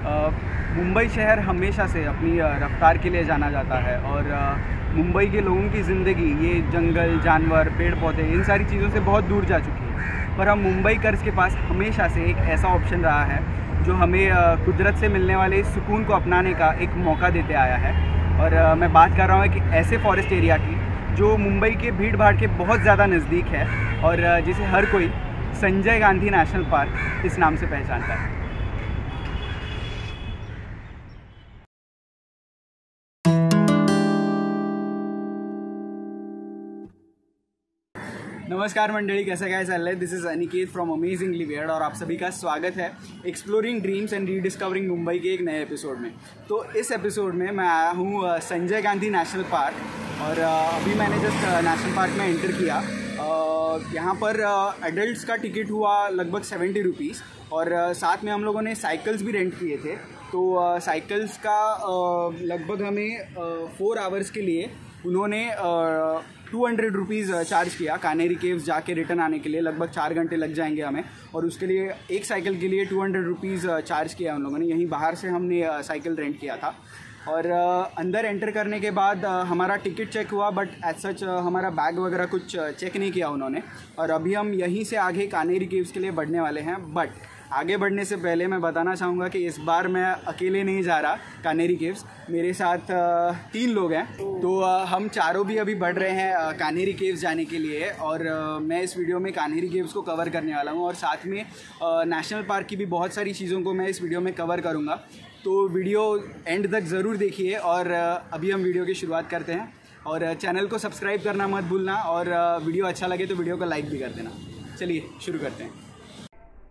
मुंबई शहर हमेशा से अपनी रफ्तार के लिए जाना जाता है और मुंबई के लोगों की ज़िंदगी ये जंगल, जानवर, पेड़ पौधे इन सारी चीज़ों से बहुत दूर जा चुकी है। पर हम मुंबई कर्स के पास हमेशा से एक ऐसा ऑप्शन रहा है जो हमें कुदरत से मिलने वाले सुकून को अपनाने का एक मौका देते आया है। और मैं बात कर रहा हूँ एक ऐसे फॉरेस्ट एरिया की जो मुंबई के भीड़ भाड़ के बहुत ज़्यादा नज़दीक है और जिसे हर कोई संजय गांधी नेशनल पार्क इस नाम से पहचानता है। नमस्कार मंडली, कैसे क्या चल रहा है। This is Aniket from amazingly weird और आप सभी का स्वागत है exploring dreams and rediscovering Mumbai के एक नए एपिसोड में। तो इस एपिसोड में मैं आया हूँ संजय गांधी नेशनल पार्क और अभी मैंने जस्ट नेशनल पार्क में एंटर किया। यहाँ पर एडल्ट्स का टिकट हुआ लगभग 70 रुपीज़ और साथ में हम लोगों ने साइकिल्स भी रेंट किए थे। तो साइकिल्स का लगभग हमें 4 आवर्स के लिए उन्होंने 200 रुपीज़ चार्ज किया। कानेरी केव्स जाके रिटर्न आने के लिए लगभग 4 घंटे लग जाएंगे हमें और उसके लिए एक साइकिल के लिए 200 रुपीज़ चार्ज किया उन लोगों ने। यहीं बाहर से हमने साइकिल रेंट किया था और अंदर एंटर करने के बाद हमारा टिकट चेक हुआ, बट एज सच हमारा बैग वगैरह कुछ चेक नहीं किया उन्होंने। और अभी हम यहीं से आगे कानेरी केव्स के लिए बढ़ने वाले हैं। बट आगे बढ़ने से पहले मैं बताना चाहूँगा कि इस बार मैं अकेले नहीं जा रहा कानेरी केव्स, मेरे साथ 3 लोग हैं। तो हम चारों भी अभी बढ़ रहे हैं कानेरी केव्स जाने के लिए और मैं इस वीडियो में कानेरी केव्स को कवर करने वाला हूँ और साथ में नेशनल पार्क की भी बहुत सारी चीज़ों को मैं इस वीडियो में कवर करूँगा। तो वीडियो एंड तक ज़रूर देखिए और अभी हम वीडियो की शुरुआत करते हैं। और चैनल को सब्सक्राइब करना मत भूलना और वीडियो अच्छा लगे तो वीडियो को लाइक भी कर देना। चलिए शुरू करते हैं।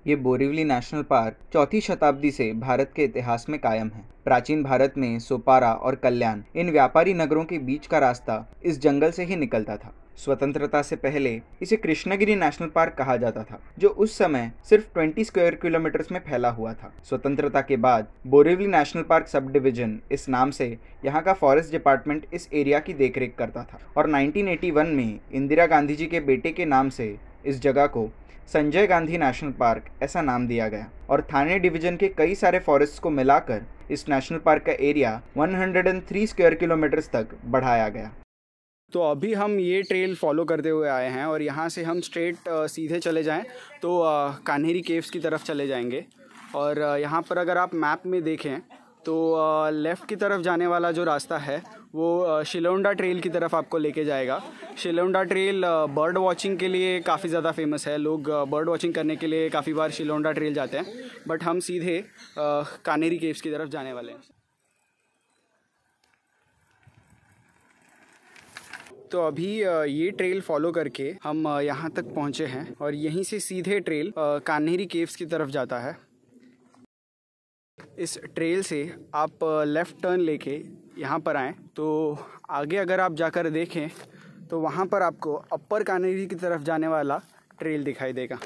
ये बोरीवली नेशनल पार्क 4वीं शताब्दी से भारत के इतिहास में कायम है। प्राचीन भारत में सोपारा और कल्याण इन व्यापारी नगरों के बीच का रास्ता इस जंगल से ही निकलता था। स्वतंत्रता से पहले इसे कृष्णगिरी नेशनल पार्क कहा जाता था, जो उस समय सिर्फ 20 स्क्वायर किलोमीटर्स में फैला हुआ था। स्वतंत्रता के बाद Borivali national park sub division इस नाम से यहाँ का फॉरेस्ट डिपार्टमेंट इस एरिया की देखरेख करता था और 1981 में इंदिरा गांधी जी के बेटे के नाम से इस जगह को संजय गांधी नेशनल पार्क ऐसा नाम दिया गया और थाने डिवीजन के कई सारे फॉरेस्ट को मिलाकर इस नेशनल पार्क का एरिया 103 स्क्वायर किलोमीटर्स तक बढ़ाया गया। तो अभी हम ये ट्रेल फॉलो करते हुए आए हैं और यहाँ से हम स्ट्रेट सीधे चले जाएं तो कान्हेरी केव्स की तरफ चले जाएंगे। और यहाँ पर अगर आप मैप में देखें तो लेफ़्ट की तरफ जाने वाला जो रास्ता है वो शिलोंडा ट्रेल की तरफ आपको लेके जाएगा। शिलोंडा ट्रेल बर्ड वॉचिंग के लिए काफ़ी ज़्यादा फेमस है। लोग बर्ड वॉचिंग करने के लिए काफ़ी बार शिलोंडा ट्रेल जाते हैं, बट हम सीधे कान्हेरी केव्स की तरफ जाने वाले हैं। तो अभी ये ट्रेल फॉलो करके हम यहाँ तक पहुँचे हैं और यहीं से सीधे ट्रेल कान्हेरी केव्स की तरफ जाता है। इस ट्रेल से आप लेफ़्ट टर्न लेके यहाँ पर आएँ तो आगे अगर आप जाकर देखें तो वहाँ पर आपको अपर कान्हेरी की तरफ जाने वाला ट्रेल दिखाई देगा।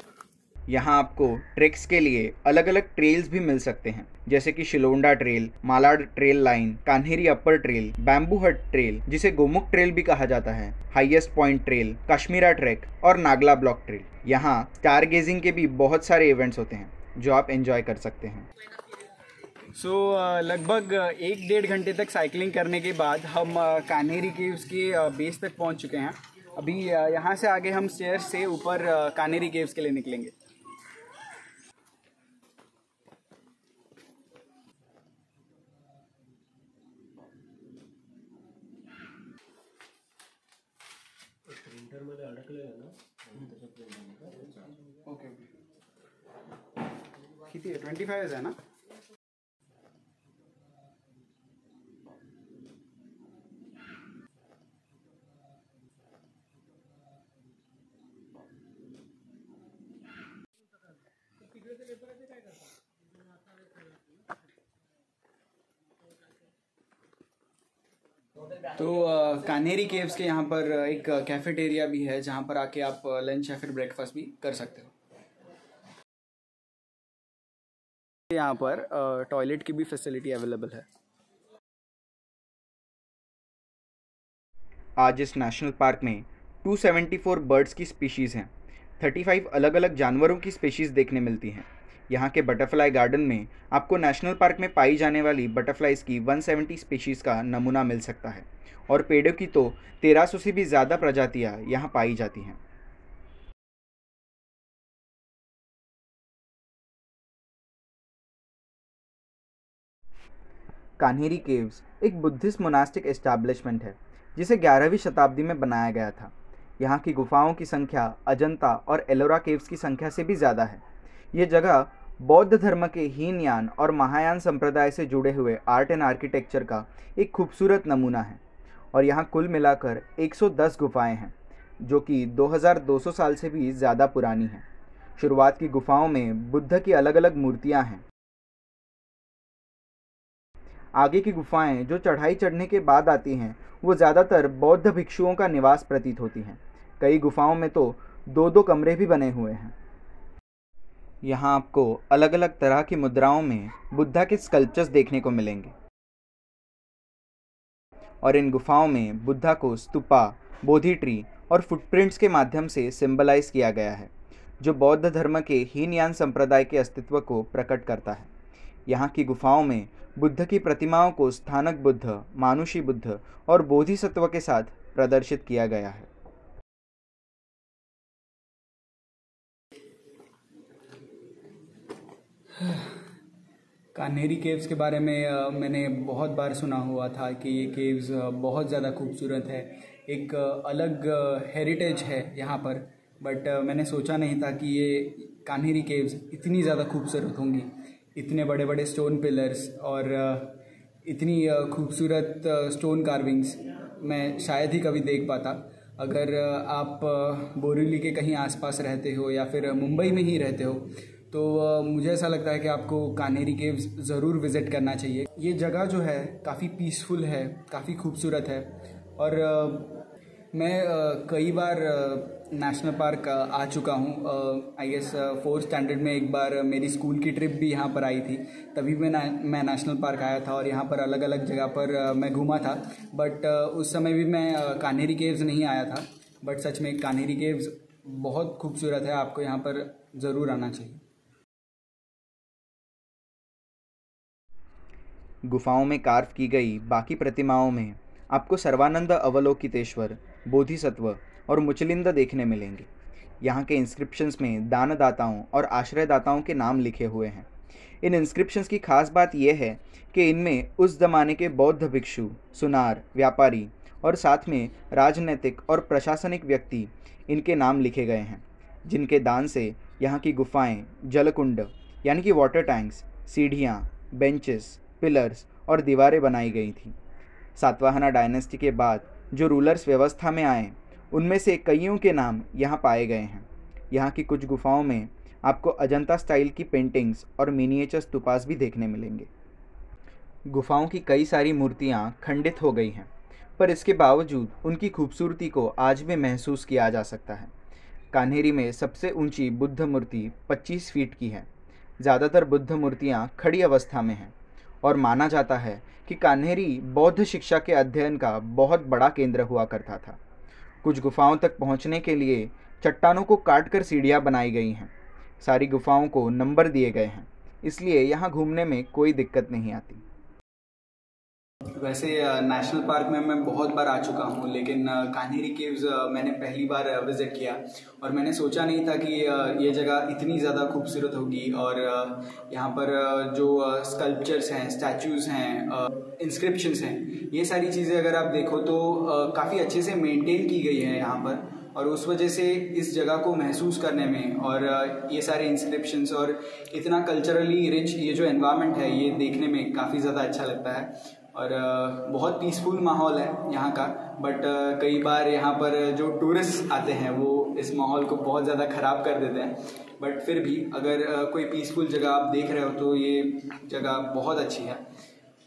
यहाँ आपको ट्रेक्स के लिए अलग अलग ट्रेल्स भी मिल सकते हैं, जैसे कि Shilonda trail, Malad trail line, Kanheri upper trail, bamboo hut trail जिसे गोमुख ट्रेल भी कहा जाता है, highest point trail, Kashmira track और नागला ब्लॉक ट्रेल। यहाँ स्टार गेजिंग के भी बहुत सारे इवेंट्स होते हैं जो आप एंजॉय कर सकते हैं। लगभग 1-1.5 घंटे तक साइकिलिंग करने के बाद हम कान्हेरी केव्स के बेस तक पहुंच चुके हैं। अभी यहाँ से आगे हम स्टेयर्स से ऊपर कान्हेरी केव्स के लिए निकलेंगे। ओके, किती 25 है ना? तो कान्हेरी केव्स के यहाँ पर एक कैफेटेरिया भी है जहाँ पर आके आप लंच या फिर ब्रेकफास्ट भी कर सकते हो। यहाँ पर टॉयलेट की भी फैसिलिटी अवेलेबल है। आज इस नेशनल पार्क में 274 बर्ड्स की स्पीशीज़ हैं। 35 अलग अलग जानवरों की स्पीशीज़ देखने मिलती हैं। यहाँ के बटरफ्लाई गार्डन में आपको नेशनल पार्क में पाई जाने वाली बटरफ्लाइज की 170 स्पीशीज़ का नमूना मिल सकता है और पेड़ों की तो 1300 से भी ज़्यादा प्रजातियाँ यहाँ पाई जाती हैं। कान्हेरी केव्स एक बुद्धिस्ट मोनास्टिक एस्टैब्लिशमेंट है जिसे 11वीं शताब्दी में बनाया गया था। यहाँ की गुफाओं की संख्या अजंता और एलोरा केव्स की संख्या से भी ज़्यादा है। ये जगह बौद्ध धर्म के हीनयान और महायान संप्रदाय से जुड़े हुए आर्ट एंड आर्किटेक्चर का एक खूबसूरत नमूना है और यहाँ कुल मिलाकर 110 गुफाएं हैं जो कि 2200 साल से भी ज़्यादा पुरानी हैं। शुरुआत की गुफाओं में बुद्ध की अलग अलग मूर्तियाँ हैं। आगे की गुफाएं जो चढ़ाई चढ़ने के बाद आती हैं वो ज़्यादातर बौद्ध भिक्षुओं का निवास प्रतीत होती हैं। कई गुफाओं में तो दो दो कमरे भी बने हुए हैं। यहाँ आपको अलग अलग तरह की मुद्राओं में बुद्धा के स्कल्पचर्स देखने को मिलेंगे और इन गुफाओं में बुद्धा को स्तूपा, बोधि ट्री और फुटप्रिंट्स के माध्यम से सिंबलाइज किया गया है जो बौद्ध धर्म के हीनयान संप्रदाय के अस्तित्व को प्रकट करता है। यहाँ की गुफाओं में बुद्ध की प्रतिमाओं को स्थानक बुद्ध, मानुषी बुद्ध और बोधिसत्व के साथ प्रदर्शित किया गया है। कान्हेरी केव्स के बारे में मैंने बहुत बार सुना हुआ था कि ये केव्स बहुत ज़्यादा खूबसूरत है, एक अलग हेरिटेज है यहाँ पर। बट मैंने सोचा नहीं था कि ये कान्हेरी केव्स इतनी ज़्यादा खूबसूरत होंगी। इतने बड़े बड़े स्टोन पिलर्स और इतनी खूबसूरत स्टोन कार्विंग्स मैं शायद ही कभी देख पाता। अगर आप बोरीवली के कहीं आसपास रहते हो या फिर मुंबई में ही रहते हो तो मुझे ऐसा लगता है कि आपको कान्हेरी केव्स ज़रूर विज़िट करना चाहिए। ये जगह जो है काफ़ी पीसफुल है, काफ़ी खूबसूरत है और मैं कई बार नेशनल पार्क आ चुका हूँ। आई गेस 4th स्टैंडर्ड में एक बार मेरी स्कूल की ट्रिप भी यहाँ पर आई थी, तभी मैं नेशनल पार्क आया था और यहाँ पर अलग अलग जगह पर मैं घूमा था। बट उस समय भी मैं कान्हेरी केव्स नहीं आया था। बट सच में कान्हेरी केव्स बहुत खूबसूरत है, आपको यहाँ पर ज़रूर आना चाहिए। गुफाओं में कार्व की गई बाकी प्रतिमाओं में आपको सर्वानंद अवलोकितेश्वर, बोधिसत्व और मुचलिंद देखने मिलेंगे। यहाँ के इंस्क्रिप्शंस में दानदाताओं और आश्रयदाताओं के नाम लिखे हुए हैं। इन इंस्क्रिप्शंस की खास बात यह है कि इनमें उस ज़माने के बौद्ध भिक्षु, सुनार, व्यापारी और साथ में राजनीतिक और प्रशासनिक व्यक्ति इनके नाम लिखे गए हैं, जिनके दान से यहाँ की गुफाएं, जलकुंड यानी कि वाटर टैंक्स, सीढ़ियाँ, बेंचेस, पिलर्स और दीवारें बनाई गई थीं। सातवाहना डायनेस्टी के बाद जो रूलर्स व्यवस्था में आए उनमें से कईयों के नाम यहाँ पाए गए हैं। यहाँ की कुछ गुफाओं में आपको अजंता स्टाइल की पेंटिंग्स और मिनिएचर स्तूपास भी देखने मिलेंगे। गुफाओं की कई सारी मूर्तियाँ खंडित हो गई हैं, पर इसके बावजूद उनकी खूबसूरती को आज भी महसूस किया जा सकता है। कान्हेरी में सबसे ऊंची बुद्ध मूर्ति 25 फीट की है। ज़्यादातर बुद्ध मूर्तियाँ खड़ी अवस्था में हैं और माना जाता है कि कान्हेरी बौद्ध शिक्षा के अध्ययन का बहुत बड़ा केंद्र हुआ करता था। कुछ गुफाओं तक पहुंचने के लिए चट्टानों को काटकर सीढ़ियां बनाई गई हैं। सारी गुफाओं को नंबर दिए गए हैं, इसलिए यहाँ घूमने में कोई दिक्कत नहीं आती। वैसे नेशनल पार्क में मैं बहुत बार आ चुका हूँ, लेकिन कान्हेरी केव्स मैंने पहली बार विज़िट किया और मैंने सोचा नहीं था कि ये जगह इतनी ज़्यादा खूबसूरत होगी। और यहाँ पर जो स्कल्पचर्स हैं, स्टैचूज़ हैं, इंस्क्रिप्शंस हैं, ये सारी चीज़ें अगर आप देखो तो काफ़ी अच्छे से मेंटेन की गई है यहाँ पर। और उस वजह से इस जगह को महसूस करने में और ये सारे इंस्क्रिप्शंस और इतना कल्चरली रिच ये जो एनवायरनमेंट है, ये देखने में काफ़ी ज़्यादा अच्छा लगता है। और बहुत पीसफुल माहौल है यहाँ का। बट कई बार यहाँ पर जो टूरिस्ट आते हैं वो इस माहौल को बहुत ज़्यादा ख़राब कर देते हैं। बट फिर भी अगर कोई पीसफुल जगह आप देख रहे हो तो ये जगह बहुत अच्छी है।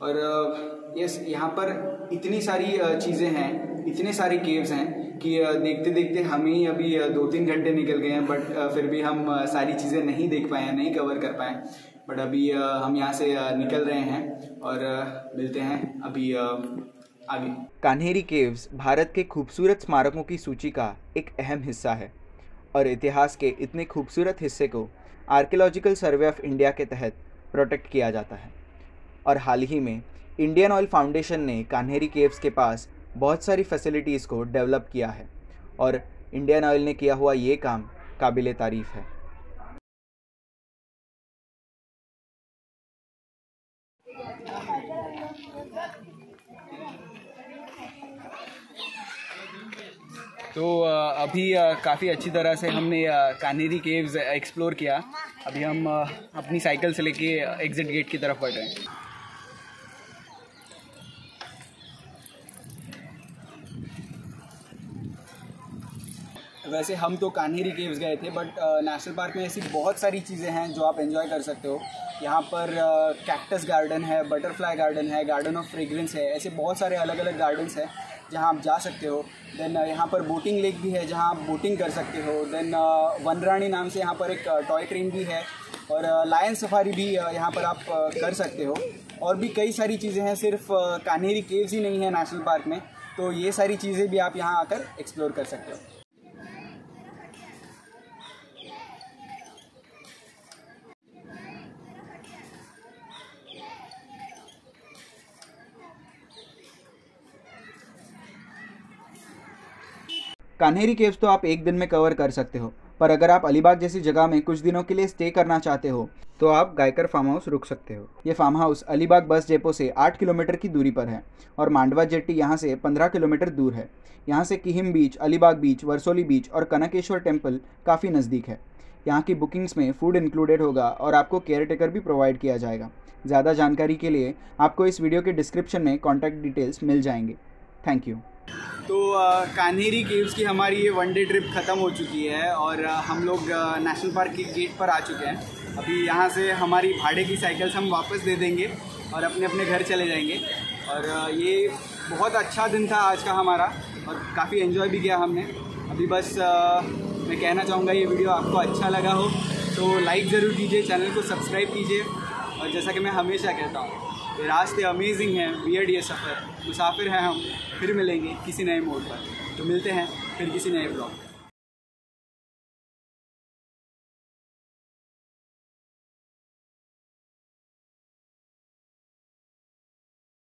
और यस, यहाँ पर इतनी सारी चीज़ें हैं, इतने सारे केव्स हैं कि देखते देखते हमें ही अभी 2-3 घंटे निकल गए हैं। बट फिर भी हम सारी चीज़ें नहीं देख पाए हैं, नहीं कवर कर पाए। बट अभी हम यहाँ से निकल रहे हैं और मिलते हैं अभी आगे। कान्हेरी केव्स भारत के खूबसूरत स्मारकों की सूची का एक अहम हिस्सा है और इतिहास के इतने खूबसूरत हिस्से को आर्कियोलॉजिकल सर्वे ऑफ इंडिया के तहत प्रोटेक्ट किया जाता है। और हाल ही में इंडियन ऑयल फाउंडेशन ने कान्हेरी केव्स के पास बहुत सारी फैसिलिटीज़ को डेवलप किया है और इंडियन ऑयल ने किया हुआ ये काम काबिले तारीफ़ है। तो अभी काफ़ी अच्छी तरह से हमने कान्हेरी केव्स एक्सप्लोर किया। अभी हम अपनी साइकिल से लेके एग्जिट गेट की तरफ बढ़ रहे हैं। वैसे हम तो कान्हेरी केव्स गए थे, बट नेशनल पार्क में ऐसी बहुत सारी चीज़ें हैं जो आप एंजॉय कर सकते हो। यहाँ पर कैक्टस गार्डन है, बटरफ्लाई गार्डन है, गार्डन ऑफ फ्रेग्रेंस है, ऐसे बहुत सारे अलग अलग गार्डन्स हैं जहाँ आप जा सकते हो। देन यहाँ पर बोटिंग लेक भी है जहाँ आप बोटिंग कर सकते हो। देन वनरानी नाम से यहाँ पर एक टॉय ट्रेन भी है और लायन सफारी भी यहाँ पर आप कर सकते हो। और भी कई सारी चीज़ें हैं, सिर्फ कान्हेरी केव्स ही नहीं है नेशनल पार्क में, तो ये सारी चीज़ें भी आप यहाँ आकर एक्सप्लोर कर सकते हो। कान्हेरी केव्स तो आप एक दिन में कवर कर सकते हो, पर अगर आप अलीबाग जैसी जगह में कुछ दिनों के लिए स्टे करना चाहते हो तो आप गायकर फार्म हाउस रुक सकते हो। ये farm house Alibag bus depot से 8 किलोमीटर की दूरी पर है और मांडवा जेट्टी यहाँ से 15 किलोमीटर दूर है। यहाँ से किहिम बीच, अलीबाग बीच, वर्सोली बीच और कनकेश्वर टेम्पल काफ़ी नज़दीक है। यहाँ की बुकिंग्स में फूड इंक्लूडेड होगा और आपको केयर टेकर भी प्रोवाइड किया जाएगा। ज़्यादा जानकारी के लिए आपको इस वीडियो के डिस्क्रिप्शन में कॉन्टैक्ट डिटेल्स मिल जाएंगे। Thank you. तो कान्हेरी केव्स की हमारी ये वन डे ट्रिप ख़त्म हो चुकी है और हम लोग नेशनल पार्क के गेट पर आ चुके हैं। अभी यहाँ से हमारी भाड़े की साइकिल्स हम वापस दे देंगे और अपने अपने घर चले जाएंगे। और ये बहुत अच्छा दिन था आज का हमारा और काफ़ी एंजॉय भी किया हमने। अभी बस मैं कहना चाहूँगा, ये वीडियो आपको अच्छा लगा हो तो लाइक ज़रूर कीजिए, चैनल को सब्सक्राइब कीजिए। और जैसा कि मैं हमेशा कहता हूँ, ये रास्ते अमेजिंग हैं, वियर्ड ये सफ़र, मुसाफिर हैं हम। फिर मिलेंगे किसी नए मोड़ पर, तो मिलते हैं फिर किसी नए ब्लॉग।